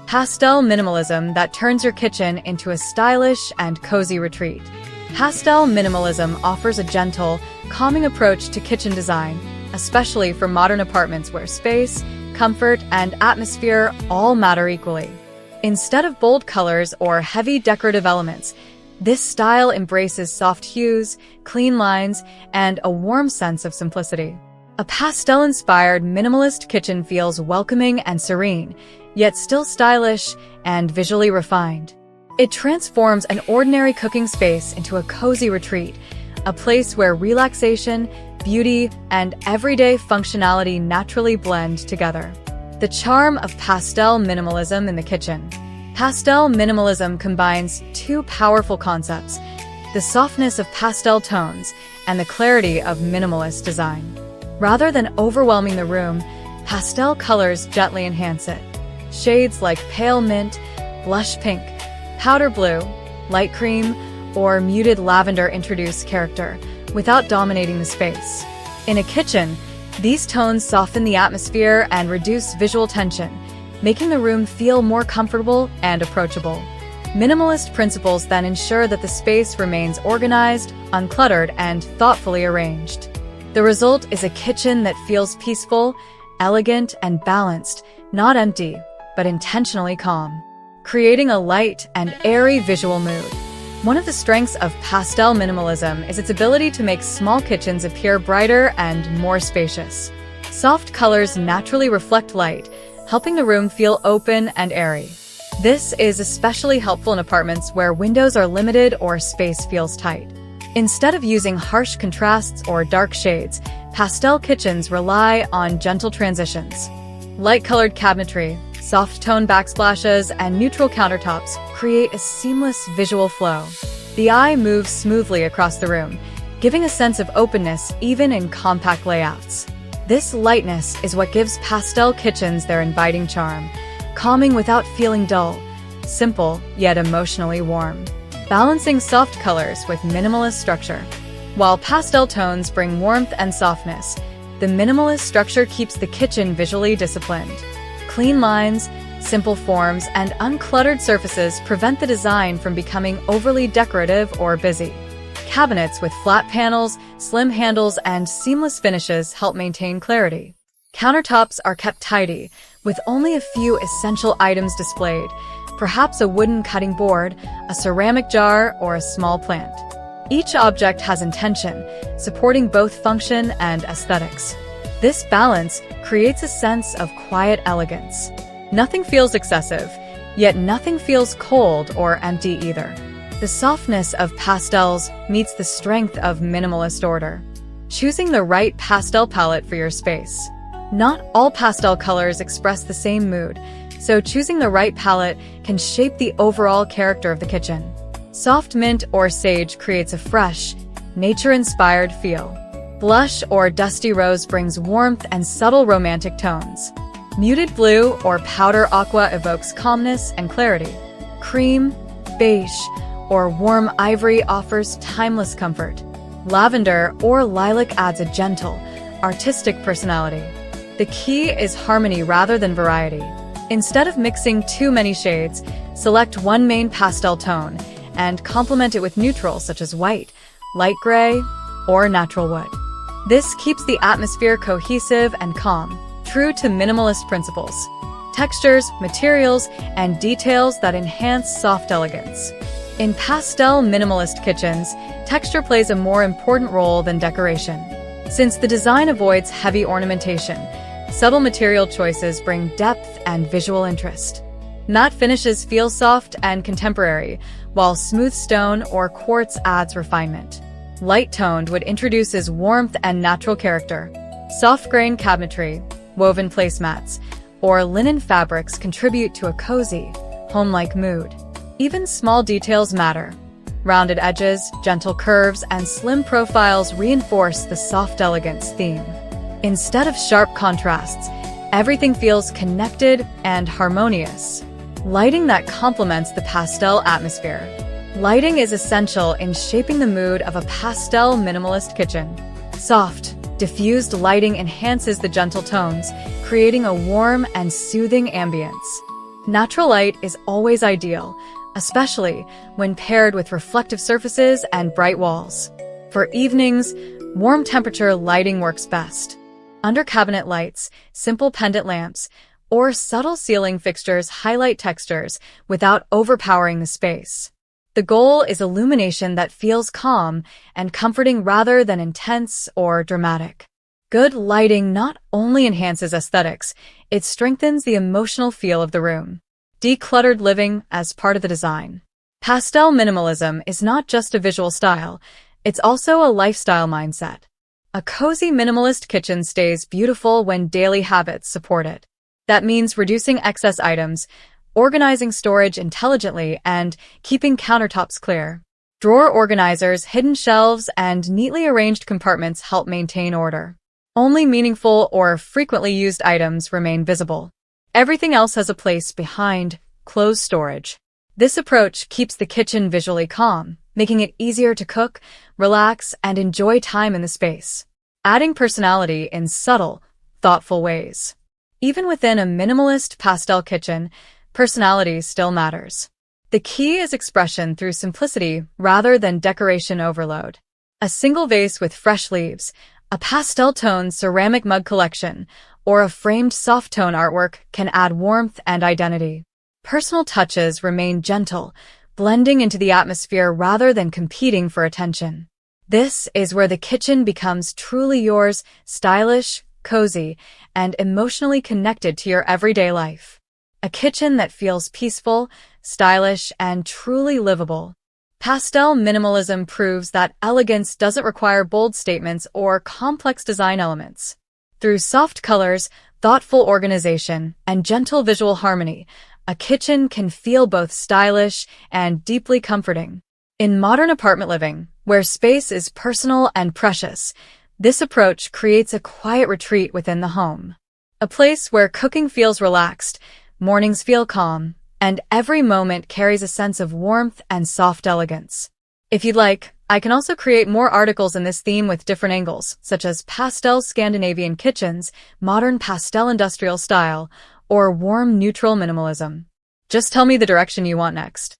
Pastel minimalism that turns your kitchen into a stylish and cozy retreat. Pastel minimalism offers a gentle, calming approach to kitchen design, especially for modern apartments where space, comfort, and atmosphere all matter equally. Instead of bold colors or heavy decorative elements, this style embraces soft hues, clean lines, and a warm sense of simplicity. A pastel-inspired minimalist kitchen feels welcoming and serene, yet still stylish and visually refined. It transforms an ordinary cooking space into a cozy retreat, a place where relaxation, beauty, and everyday functionality naturally blend together. The charm of pastel minimalism in the kitchen. Pastel minimalism combines two powerful concepts: the softness of pastel tones and the clarity of minimalist design. Rather than overwhelming the room, pastel colors gently enhance it. Shades like pale mint, blush pink, powder blue, light cream, or muted lavender introduce character without dominating the space. In a kitchen, these tones soften the atmosphere and reduce visual tension, making the room feel more comfortable and approachable. Minimalist principles then ensure that the space remains organized, uncluttered, and thoughtfully arranged. The result is a kitchen that feels peaceful, elegant, and balanced, not empty, but intentionally calm, creating a light and airy visual mood. One of the strengths of pastel minimalism is its ability to make small kitchens appear brighter and more spacious. Soft colors naturally reflect light, helping the room feel open and airy. This is especially helpful in apartments where windows are limited or space feels tight. Instead of using harsh contrasts or dark shades, pastel kitchens rely on gentle transitions. Light-colored cabinetry, soft-tone backsplashes, and neutral countertops create a seamless visual flow. The eye moves smoothly across the room, giving a sense of openness even in compact layouts. This lightness is what gives pastel kitchens their inviting charm, calming without feeling dull, simple yet emotionally warm. Balancing soft colors with minimalist structure. While pastel tones bring warmth and softness, the minimalist structure keeps the kitchen visually disciplined. Clean lines, simple forms, and uncluttered surfaces prevent the design from becoming overly decorative or busy. Cabinets with flat panels, slim handles, and seamless finishes help maintain clarity. Countertops are kept tidy, with only a few essential items displayed, perhaps a wooden cutting board, a ceramic jar, or a small plant. Each object has intention, supporting both function and aesthetics. This balance creates a sense of quiet elegance. Nothing feels excessive, yet nothing feels cold or empty either. The softness of pastels meets the strength of minimalist order. Choosing the right pastel palette for your space. Not all pastel colors express the same mood, so choosing the right palette can shape the overall character of the kitchen. Soft mint or sage creates a fresh, nature-inspired feel. Blush or dusty rose brings warmth and subtle romantic tones. Muted blue or powder aqua evokes calmness and clarity. Cream, beige, or warm ivory offers timeless comfort. Lavender or lilac adds a gentle, artistic personality. The key is harmony rather than variety. Instead of mixing too many shades, select one main pastel tone and complement it with neutrals such as white, light gray, or natural wood. This keeps the atmosphere cohesive and calm, true to minimalist principles. Textures, materials, and details that enhance soft elegance. In pastel minimalist kitchens, texture plays a more important role than decoration. Since the design avoids heavy ornamentation, subtle material choices bring depth and visual interest. Matte finishes feel soft and contemporary, while smooth stone or quartz adds refinement. Light-toned wood introduces warmth and natural character. Soft-grain cabinetry, woven placemats, or linen fabrics contribute to a cozy, home-like mood. Even small details matter. Rounded edges, gentle curves, and slim profiles reinforce the soft elegance theme. Instead of sharp contrasts, everything feels connected and harmonious. Lighting that complements the pastel atmosphere. Lighting is essential in shaping the mood of a pastel minimalist kitchen. Soft, diffused lighting enhances the gentle tones, creating a warm and soothing ambience. Natural light is always ideal, especially when paired with reflective surfaces and bright walls. For evenings, warm temperature lighting works best. Under cabinet lights, simple pendant lamps, or subtle ceiling fixtures highlight textures without overpowering the space. The goal is illumination that feels calm and comforting rather than intense or dramatic. Good lighting not only enhances aesthetics, it strengthens the emotional feel of the room. Decluttered living as part of the design. Pastel minimalism is not just a visual style, it's also a lifestyle mindset. A cozy minimalist kitchen stays beautiful when daily habits support it. That means reducing excess items, organizing storage intelligently, and keeping countertops clear. Drawer organizers, hidden shelves, and neatly arranged compartments help maintain order. Only meaningful or frequently used items remain visible. Everything else has a place behind closed storage. This approach keeps the kitchen visually calm, making it easier to cook, relax, and enjoy time in the space. Adding personality in subtle, thoughtful ways. Even within a minimalist pastel kitchen, personality still matters. The key is expression through simplicity rather than decoration overload. A single vase with fresh leaves, a pastel-tone ceramic mug collection, or a framed soft-tone artwork can add warmth and identity. Personal touches remain gentle, blending into the atmosphere rather than competing for attention. This is where the kitchen becomes truly yours, stylish, cozy, and emotionally connected to your everyday life. A kitchen that feels peaceful, stylish, and truly livable. Pastel minimalism proves that elegance doesn't require bold statements or complex design elements. Through soft colors, thoughtful organization, and gentle visual harmony, a kitchen can feel both stylish and deeply comforting. In modern apartment living, where space is personal and precious, this approach creates a quiet retreat within the home. A place where cooking feels relaxed, mornings feel calm, and every moment carries a sense of warmth and soft elegance. If you'd like, I can also create more articles in this theme with different angles, such as pastel Scandinavian kitchens, modern pastel industrial style, or warm neutral minimalism. Just tell me the direction you want next.